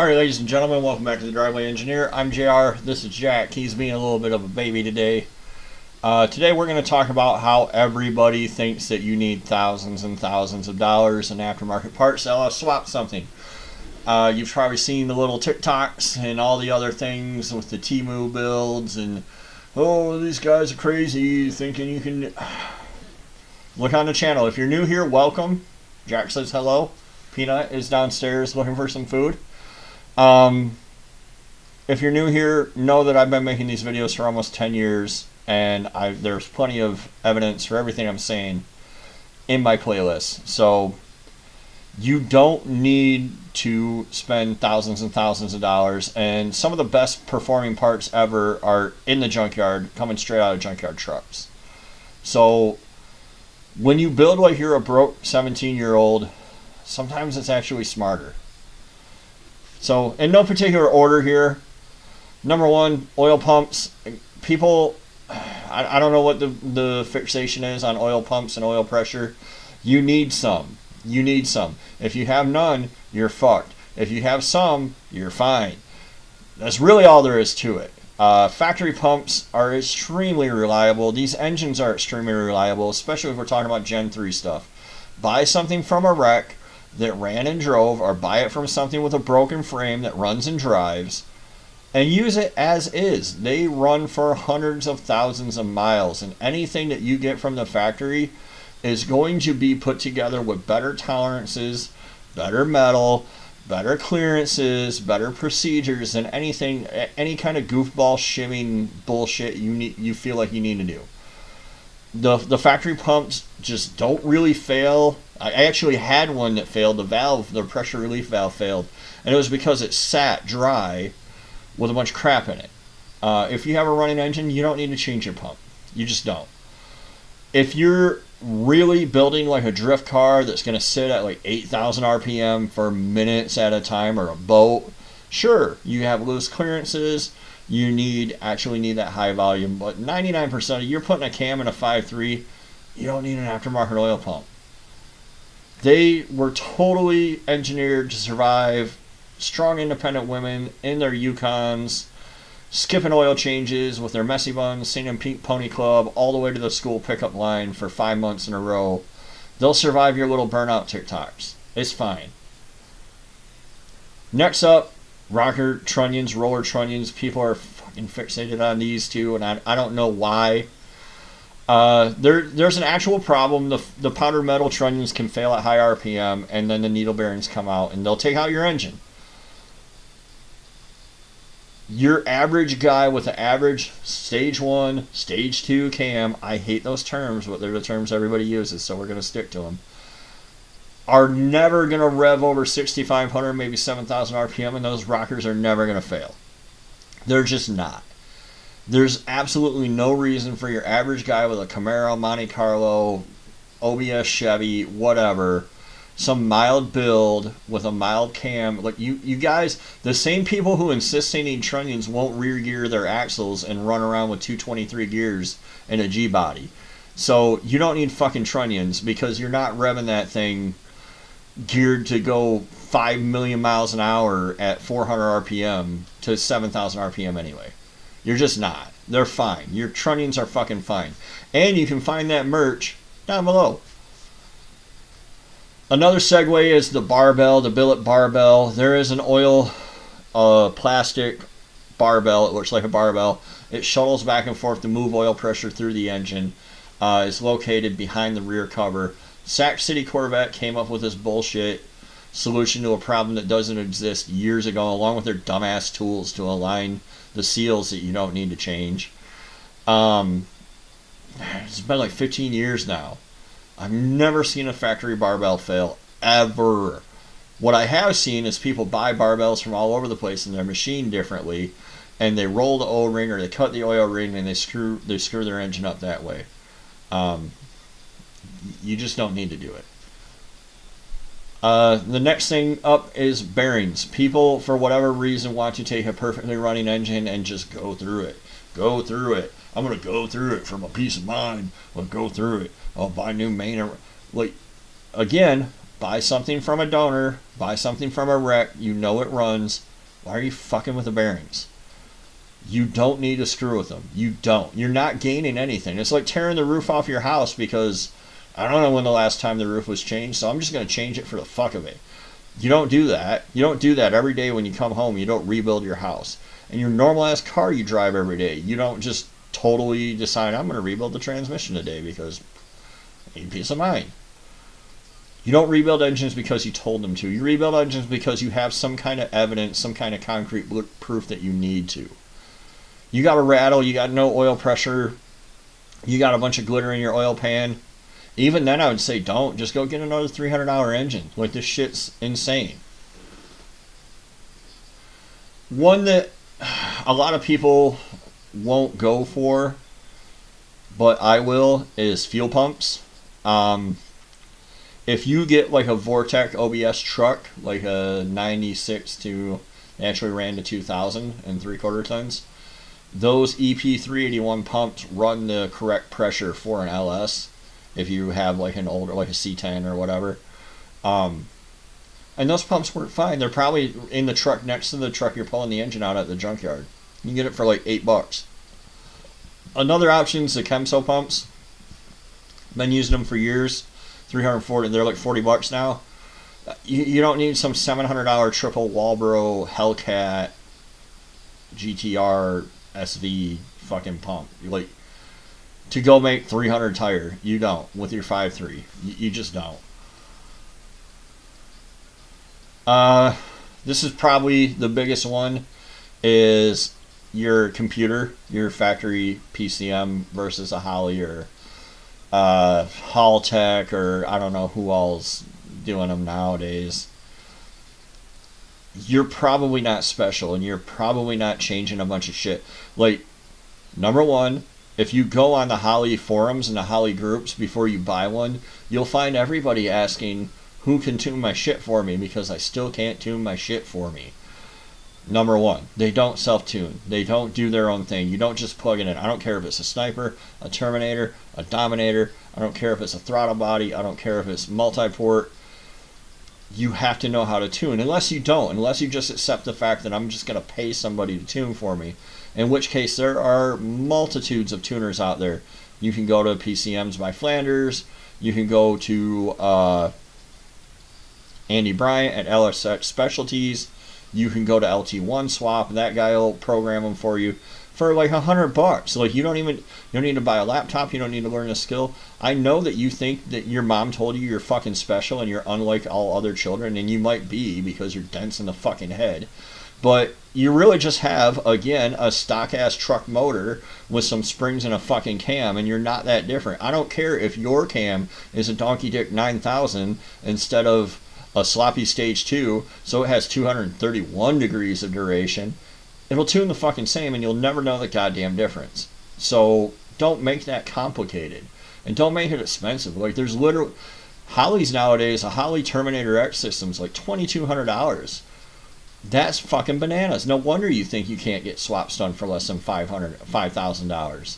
Alright, ladies and gentlemen, welcome back to the Driveway Engineer. I'm JR. This is Jack. He's being a little bit of a baby today. Today we're going to talk about how everybody thinks that you need thousands and thousands of dollars in aftermarket parts to swap something. You've probably seen the little TikToks and all the other things with the Temu builds and, oh, these guys are crazy thinking you can... Look on the channel. If you're new here, welcome. Jack says hello. Peanut is downstairs looking for some food. If you're new here, know that I've been making these videos for almost 10 years, and there's plenty of evidence for everything I'm saying in my playlist. So you don't need to spend thousands and thousands of dollars, and some of the best performing parts ever are in the junkyard, coming straight out of junkyard trucks. So when you build like you're a broke 17-year-old, sometimes it's actually smarter. So, in no particular order here, number one, oil pumps. People, I don't know what the fixation is on oil pumps and oil pressure. You need some. You need some. If you have none, you're fucked. If you have some, you're fine. That's really all there is to it. Factory pumps are extremely reliable. These engines are extremely reliable, especially if we're talking about Gen 3 stuff. Buy something from a wreck that ran and drove, or buy it from something with a broken frame that runs and drives, and use it as is. They run for hundreds of thousands of miles, and anything that you get from the factory is going to be put together with better tolerances, better metal, better clearances, better procedures than anything, any kind of goofball shimming bullshit you feel like you need to do. The factory pumps just don't really fail. I actually had one that failed. The pressure relief valve failed, and it was because it sat dry with a bunch of crap in it. If you have a running engine, you don't need to change your pump. You just don't. If you're really building like a drift car that's going to sit at like 8,000 RPM for minutes at a time, or a boat, sure, you have loose clearances. You actually need that high volume, but 99% of you're putting a cam in a 5.3, you don't need an aftermarket oil pump. They were totally engineered to survive. Strong, independent women in their Yukons, skipping oil changes with their messy buns, singing in Pink Pony Club all the way to the school pickup line for 5 months in a row. They'll survive your little burnout TikToks. It's fine. Next up, rocker trunnions, roller trunnions. People are fucking fixated on these two, and I don't know why. There's an actual problem. The powdered metal trunnions can fail at high RPM, and then the needle bearings come out, and they'll take out your engine. Your average guy with an average stage 1, stage 2 cam, I hate those terms, but they're the terms everybody uses, so we're going to stick to them, are never going to rev over 6,500, maybe 7,000 RPM, and those rockers are never going to fail. They're just not. There's absolutely no reason for your average guy with a Camaro, Monte Carlo, OBS Chevy, whatever, some mild build with a mild cam. Like you guys, the same people who insist they need trunnions won't rear gear their axles and run around with 223 gears and a G-body. So you don't need fucking trunnions, because you're not revving that thing geared to go 5 million miles an hour at 400 RPM to 7,000 RPM anyway. You're just not. They're fine. Your trunnions are fucking fine. And you can find that merch down below. Another segue is the barbell, the billet barbell. There is an oil plastic barbell. It looks like a barbell. It shuttles back and forth to move oil pressure through the engine. It's located behind the rear cover. Sac City Corvette came up with this bullshit solution to a problem that doesn't exist years ago, along with their dumbass tools to align the seals that you don't need to change. It's been like 15 years now. I've never seen a factory barbell fail, ever. What I have seen is people buy barbells from all over the place, and they're machined differently, and they roll the O-ring or they cut the oil ring and they screw their engine up that way. You just don't need to do it. The next thing up is bearings. People, for whatever reason, want to take a perfectly running engine and just go through it. Go through it. I'm going to go through it for my peace of mind. I'll go through it. I'll buy new main. Like, again, Buy something from a donor, buy something from a wreck, you know it runs. Why are you fucking with the bearings? You don't need to screw with them. You don't. You're not gaining anything. It's like tearing the roof off your house because I don't know when the last time the roof was changed, so I'm just going to change it for the fuck of it. You don't do that. You don't do that every day when you come home. You don't rebuild your house. And your normal ass car you drive every day, you don't just totally decide, I'm going to rebuild the transmission today because I need peace of mind. You don't rebuild engines because you told them to. You rebuild engines because you have some kind of evidence, some kind of concrete proof that you need to. You got a rattle, you got no oil pressure, you got a bunch of glitter in your oil pan. Even then I would say don't. Just go get another $300 engine. Like, this shit's insane. One that a lot of people won't go for, but I will, is fuel pumps. If you get like a Vortec OBS truck, like a 96 to, they actually ran to 2000 and 3/4 tons, those EP381 pumps run the correct pressure for an LS. If you have like an older, like a C10 or whatever. And those pumps work fine. They're probably in the truck next to the truck you're pulling the engine out at the junkyard. You can get it for like $8. Another option is the Chemso pumps. Been using them for years. 340, they're like $40 now. You don't need some $700 triple Walbro Hellcat GTR SV fucking pump. Like, to go make 300 tire, you don't with your 5.3. You just don't. This is probably the biggest one, is your computer, your factory PCM versus a Holley or Haltech, or I don't know who all's doing them nowadays. You're probably not special, and you're probably not changing a bunch of shit. Like, number one, if you go on the Holley forums and the Holley groups before you buy one, you'll find everybody asking, who can tune my shit for me, because I still can't tune my shit for me. Number one, they don't self-tune. They don't do their own thing. You don't just plug it in. I don't care if it's a Sniper, a Terminator, a Dominator. I don't care if it's a throttle body. I don't care if it's multi-port. You have to know how to tune. Unless you don't. Unless you just accept the fact that I'm just going to pay somebody to tune for me. In which case, there are multitudes of tuners out there. You can go to PCMs by Flanders. You can go to Andy Bryant at LS Specialties. You can go to LT1 Swap. That guy will program them for you for like $100. Like, you don't need to buy a laptop. You don't need to learn a skill. I know that you think that your mom told you you're fucking special and you're unlike all other children, and you might be because you're dense in the fucking head. But you really just have, again, a stock-ass truck motor with some springs and a fucking cam, and you're not that different. I don't care if your cam is a Donkey Dick 9000 instead of a sloppy stage 2, so it has 231 degrees of duration. It'll tune the fucking same, and you'll never know the goddamn difference. So don't make that complicated, and don't make it expensive. Like, there's literally Holley's nowadays. A Holley Terminator X system's like $2,200. That's fucking bananas. No wonder you think you can't get swaps done for less than $5,000.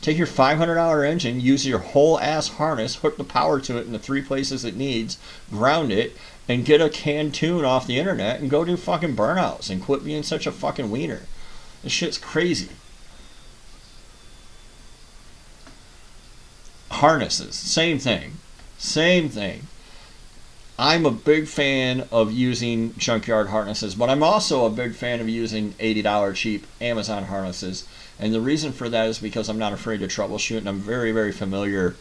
Take your $500 engine, use your whole ass harness, hook the power to it in the 3 places it needs, ground it, and get a canned tune off the internet and go do fucking burnouts and quit being such a fucking wiener. This shit's crazy. Harnesses, same thing. Same thing. I'm a big fan of using Junkyard harnesses, but I'm also a big fan of using $80 cheap Amazon harnesses. And the reason for that is because I'm not afraid to troubleshoot, and I'm very, very familiar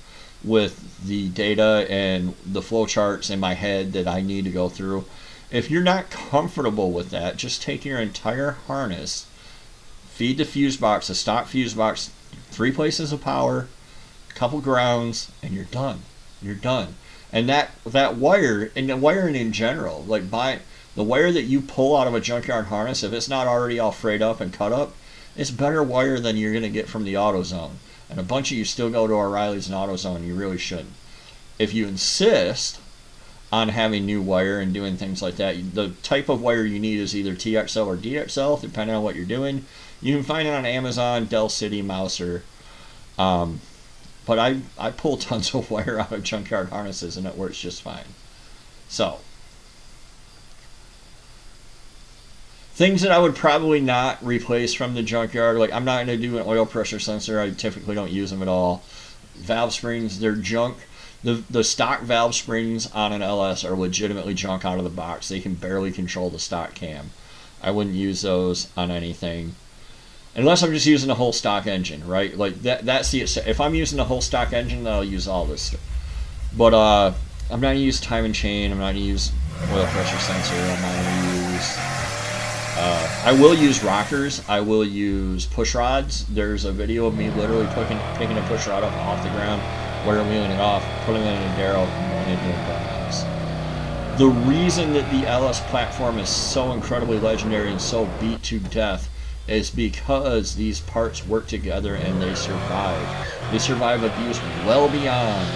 with the data and the flowcharts in my head that I need to go through. If you're not comfortable with that, just take your entire harness, feed the fuse box, a stock fuse box, 3 places of power, a couple grounds, and you're done. You're done. And that wire, and the wiring in general, like the wire that you pull out of a junkyard harness, if it's not already all frayed up and cut up, it's better wire than you're going to get from the AutoZone. And a bunch of you still go to O'Reilly's and AutoZone. You really shouldn't. If you insist on having new wire and doing things like that, the type of wire you need is either TXL or DXL, depending on what you're doing. You can find it on Amazon, Dell City, Mouser. But I pull tons of wire out of junkyard harnesses, and it works just fine. So, things that I would probably not replace from the junkyard, like I'm not going to do an oil pressure sensor. I typically don't use them at all. Valve springs, they're junk. The stock valve springs on an LS are legitimately junk out of the box. They can barely control the stock cam. I wouldn't use those on anything. Unless I'm just using a whole stock engine, right? Like that's the, if I'm using a whole stock engine, then I'll use all this stuff. But I'm not going to use time and chain. I'm not going to use oil pressure sensor. I'm not going to use... I will use rockers. I will use push rods. There's a video of me literally picking a push rod up off the ground, wheeling it off, putting it in a Darrow, and it doing burnouts. The reason that the LS platform is so incredibly legendary and so beat to death is because these parts work together and they survive. They survive abuse well beyond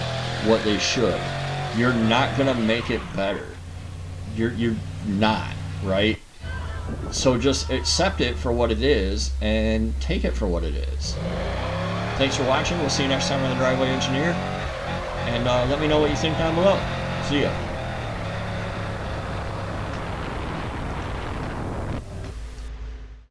what they should. You're not gonna make it better. You're not, right? So just accept it for what it is and take it for what it is. Thanks for watching. We'll see you next time on The Driveway Engineer. And let me know what you think down below. See ya.